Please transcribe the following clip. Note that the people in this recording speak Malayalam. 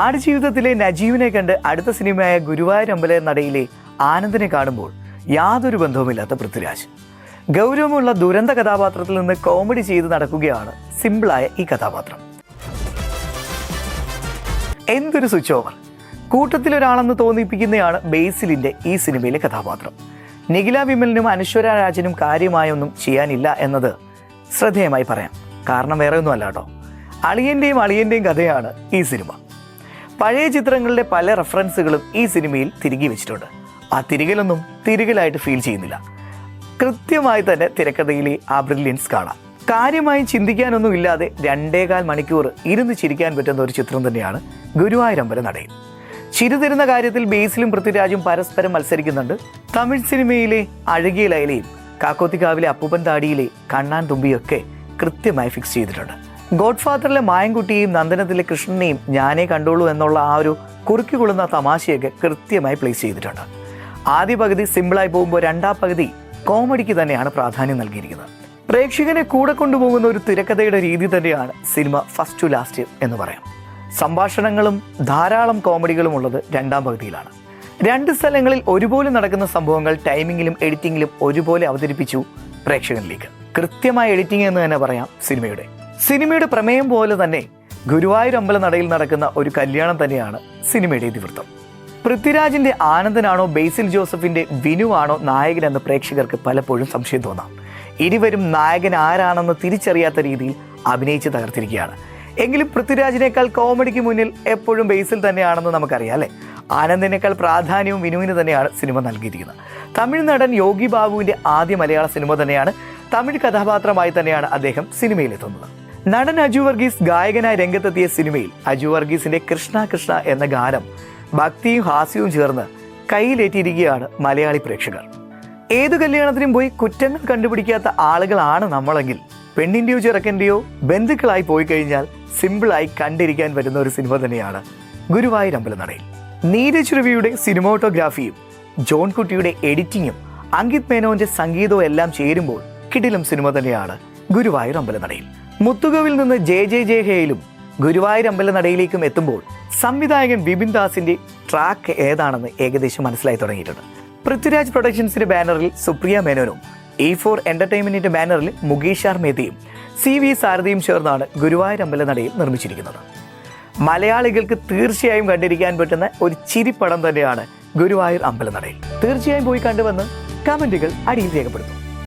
ആടുജീവിതത്തിലെ നജീവിനെ കണ്ട് അടുത്ത സിനിമയായ ഗുരുവായൂർ അമ്പലനടയിലെ ആനന്ദിനെ കാണുമ്പോൾ യാതൊരു ബന്ധവുമില്ലാത്ത പൃഥ്വിരാജ്. ഗൗരവമുള്ള ദുരന്ത കഥാപാത്രത്തിൽ നിന്ന് കോമഡി ചെയ്ത് നടക്കുകയാണ് സിമ്പിളായ ഈ കഥാപാത്രം. എന്തൊരു സ്വിച്ച് ഓവർ! കൂട്ടത്തിലൊരാളെന്ന് തോന്നിപ്പിക്കുന്നതാണ് ബേസിലിന്റെ ഈ സിനിമയിലെ കഥാപാത്രം. നിഖില വിമലിനും അനശ്വര രാജനും കാര്യമായൊന്നും ചെയ്യാനില്ല എന്നത് ശ്രദ്ധേയമായി പറയാം. കാരണം വേറെ ഒന്നും അല്ല കേട്ടോ, അളിയന്റെയും കഥയാണ് ഈ സിനിമ. പഴയ ചിത്രങ്ങളുടെ പല റെഫറൻസുകളും ഈ സിനിമയിൽ തിരികെ വെച്ചിട്ടുണ്ട്. ആ തിരികലൊന്നും തിരികലായിട്ട് ഫീൽ ചെയ്യുന്നില്ല. കൃത്യമായി തന്നെ തിരക്കഥയിലെ ആ ബ്രില്യൻസ് കാണാം. കാര്യമായി ചിന്തിക്കാനൊന്നും ഇല്ലാതെ 2.25 മണിക്കൂർ ഇരുന്ന് ചിരിക്കാൻ പറ്റുന്ന ഒരു ചിത്രം തന്നെയാണ് ഗുരുവായൂർ അമ്പലനടയിൽ. ചിരി തരുന്ന കാര്യത്തിൽ ബേസിലും പൃഥ്വിരാജും പരസ്പരം മത്സരിക്കുന്നുണ്ട്. തമിഴ് സിനിമയിലെ അഴകിയ ലൈലയും കാക്കോത്തിക്കാവിലെ അപ്പൂപ്പൻ താടിയിലെ കണ്ണാൻ തുമ്പിയൊക്കെ കൃത്യമായി ഫിക്സ് ചെയ്തിട്ടുണ്ട്. ഗോഡ് ഫാദറിലെ മായൻകുട്ടിയെയും നന്ദനത്തിലെ കൃഷ്ണനെയും ഞാനേ കണ്ടോളൂ എന്നുള്ള ആ ഒരു കുറുക്കിക്കൊള്ളുന്ന തമാശയൊക്കെ കൃത്യമായി പ്ലേസ് ചെയ്തിട്ടുണ്ട്. ആദ്യ പകുതി സിമ്പിളായി പോകുമ്പോൾ രണ്ടാം പകുതി കോമഡിക്ക് തന്നെയാണ് പ്രാധാന്യം നൽകിയിരിക്കുന്നത്. പ്രേക്ഷകനെ കൂടെ കൊണ്ടുപോകുന്ന ഒരു തിരക്കഥയുടെ രീതി തന്നെയാണ് സിനിമ ഫസ്റ്റ് ടു ലാസ്റ്റ് എന്ന് പറയാം. സംഭാഷണങ്ങളും ധാരാളം കോമഡികളും ഉള്ളത് രണ്ടാം പകുതിയിലാണ്. 2 സ്ഥലങ്ങളിൽ ഒരുപോലെ നടക്കുന്ന സംഭവങ്ങൾ ടൈമിങ്ങിലും എഡിറ്റിങ്ങിലും ഒരുപോലെ അവതരിപ്പിച്ചു പ്രേക്ഷകനിലേക്ക്. കൃത്യമായ എഡിറ്റിംഗ് എന്ന് തന്നെ പറയാം സിനിമയുടെ പ്രമേയം പോലെ തന്നെ ഗുരുവായൂർ അമ്പലനടയിൽ നടക്കുന്ന ഒരു കല്യാണം തന്നെയാണ് സിനിമയുടെ ഇതിവൃത്തം. പൃഥ്വിരാജിന്റെ ആനന്ദനാണോ ബേസിൽ ജോസഫിന്റെ വിനുവാണോ നായകനെന്ന് പ്രേക്ഷകർക്ക് പലപ്പോഴും സംശയം തോന്നാം. ഇരുവരും നായകൻ ആരാണെന്ന് തിരിച്ചറിയാത്ത രീതിയിൽ അഭിനയിച്ച് തകർത്തിരിക്കുകയാണ്. എങ്കിലും പൃഥ്വിരാജിനേക്കാൾ കോമഡിക്ക് മുന്നിൽ എപ്പോഴും ബേസിൽ തന്നെയാണെന്ന് നമുക്കറിയാം അല്ലേ. ആനന്ദിനേക്കാൾ പ്രാധാന്യവും വിനുവിന് തന്നെയാണ് സിനിമ നൽകിയിരിക്കുന്നത്. തമിഴ് നടൻ യോഗി ബാബുവിന്റെ ആദ്യ മലയാള സിനിമ തന്നെയാണ്. തമിഴ് കഥാപാത്രമായി തന്നെയാണ് അദ്ദേഹം സിനിമയിലെത്തുന്നത്. നടൻ അജു വർഗീസ് ഗായകനായി രംഗത്തെത്തിയ സിനിമയിൽ അജു വർഗീസിന്റെ കൃഷ്ണ കൃഷ്ണ എന്ന ഗാനം ഭക്തിയും ഹാസ്യവും ചേർന്ന് കയ്യിലേറ്റിയിരിക്കുകയാണ് മലയാളി പ്രേക്ഷകർ. ഏതു കല്യാണത്തിനും പോയി കുറ്റങ്ങൾ കണ്ടുപിടിക്കാത്ത ആളുകളാണ് നമ്മളെങ്കിൽ പെണ്ണിന്റെയോ ചെറുക്കന്റെയോ ബന്ധുക്കളായി പോയി കഴിഞ്ഞാൽ സിമ്പിളായി കണ്ടിരിക്കാൻ പറ്റുന്ന ഒരു സിനിമ തന്നെയാണ് ഗുരുവായൂർ അമ്പലനടയിൽ. നീരജ് രവിയുടെ സിനിമാറ്റോഗ്രാഫിയും ജോൺ കുട്ടിയുടെ എഡിറ്റിങ്ങും അങ്കിത് മേനോന്റെ സംഗീതവും എല്ലാം ചേരുമ്പോൾ കിടിലം സിനിമ തന്നെയാണ് ഗുരുവായൂർ അമ്പലനടയിൽ. മുത്തുകവിൽ നിന്ന് ജെ ഹേയിലും ഗുരുവായൂർ അമ്പലനടയിലേക്കും എത്തുമ്പോൾ സംവിധായകൻ വിപിൻ ദാസിന്റെ ട്രാക്ക് ഏതാണെന്ന് ഏകദേശം മനസ്സിലായി തുടങ്ങിയിട്ടുണ്ട്. പൃഥ്വിരാജ് പ്രൊഡക്ഷൻസിന്റെ ബാനറിൽ സുപ്രിയ മേനോനും E4 എന്റർടൈൻമെന്റിന്റെ ബാനറിൽ മുകേഷ് ആർ മേത്തയും CV സാരഥിയും ചേർന്നാണ് ഗുരുവായൂർ അമ്പലനടയിൽ നിർമ്മിച്ചിരിക്കുന്നത്. മലയാളികൾക്ക് തീർച്ചയായും കണ്ടിരിക്കാൻ പറ്റുന്ന ഒരു ചിരിപ്പടം തന്നെയാണ് ഗുരുവായൂർ അമ്പലനടയിൽ. തീർച്ചയായും പോയി കണ്ടുവന്ന് കമന്റുകൾ അടിയിൽ രേഖപ്പെടുത്തും.